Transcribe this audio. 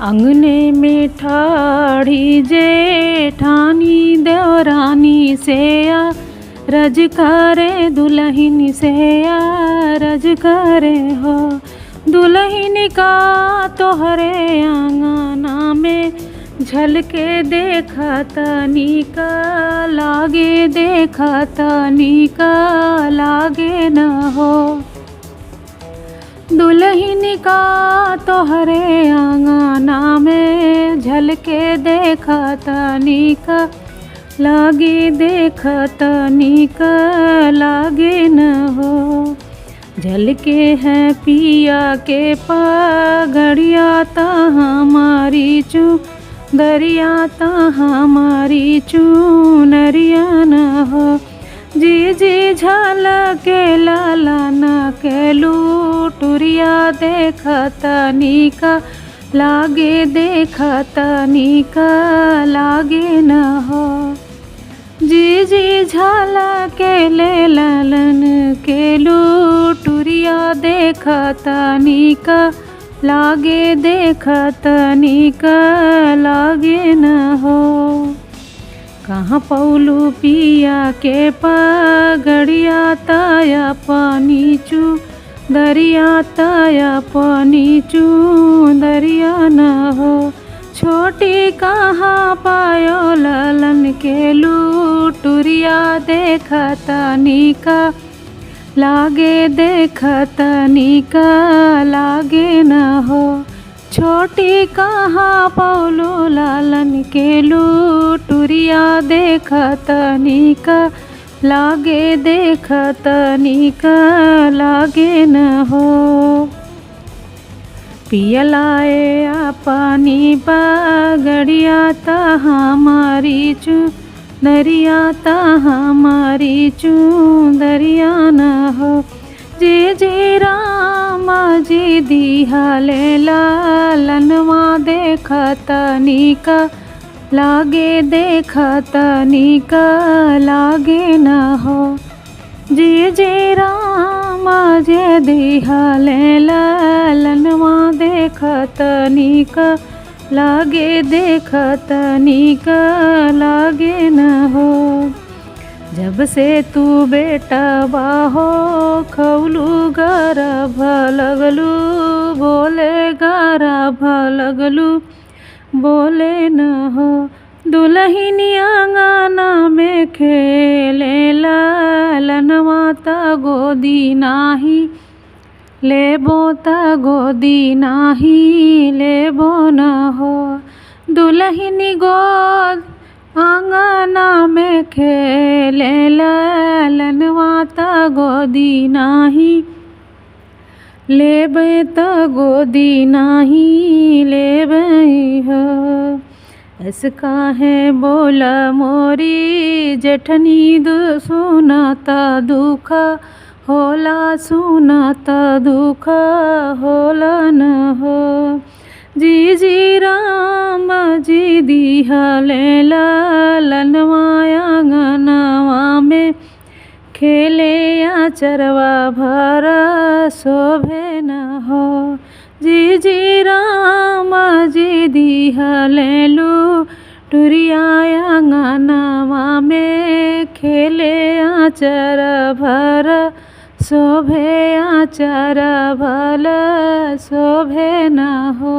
अंगने में ठाड़ी जेठानी देवरानी से रज करे दुल्हन से रज करे हो। दुल्हन का तोहरे आंगना में झलके देखा तनिका लागे, देखा तनिका लागे न हो। दुल्हन का तोहरे आंगना में झलके देखा तनिका लागे, देखा तनिका लागे न हो। झलके हैं पिया के पगड़िया ता हमारी चू दरिया ता हमारी चूनरिया न हो। जी जी झलके लालाना के लूटुरिया देखा तनिका लागे, देखा तनिका लागे न हो। जी जी झलके ले लालन के लूटुरिया देखा तनिका लागे, देखा तनिका लागे न हो। कहाँ पौलू पिया के पगड़िया ताया पानी चू दरिया ताया पानी चू दरिया न हो। छोटी कहाँ पायो ललन के लूटुरिया देखा तनिका लागे, देखा तनिका लागे न हो। छोटी कहाँ पौलू लालन के लूटुरिया देखा तनिका लागे, देखा तनिका लागे न हो। पियलाए पानी पगड़िया ता हमारी चू दरिया ता हमारी चू दरिया न हो। जी जी रामा जी दिहाले लालनवा देखा तनिका लागे, देखा तनिका लागे न हो। जी जी रामा जी दिहाले लालनवा देखा तनिका लागे, देखा तनिका लागे न हो। जब से तू बेटा बाहो खौलू गर्भ लगलू बोले गर्भ लगलू बोले न हो। दुल्हन आंगना में खेले लालनवा ता गोदी नाही लेबो ता गोदी नाही लेबो न हो। दुल्हन गोद आंगना में खेले लालनवा ता गोदी नाही लेबे ता गोदी नाही लेबे हो। ऐसा है बोला मोरी जेठनी सुनाता दुख होला, सुनाता दुख होला न हो। जी जी राम जी दिहाले लालनवा आंगनवा में खेले आचरवा भरा शोभे न हो। जी जी राम जी दिहाले लूटुरिया आंगनवा में खेले आचर भरा शोभे आचर भला शोभे न हो।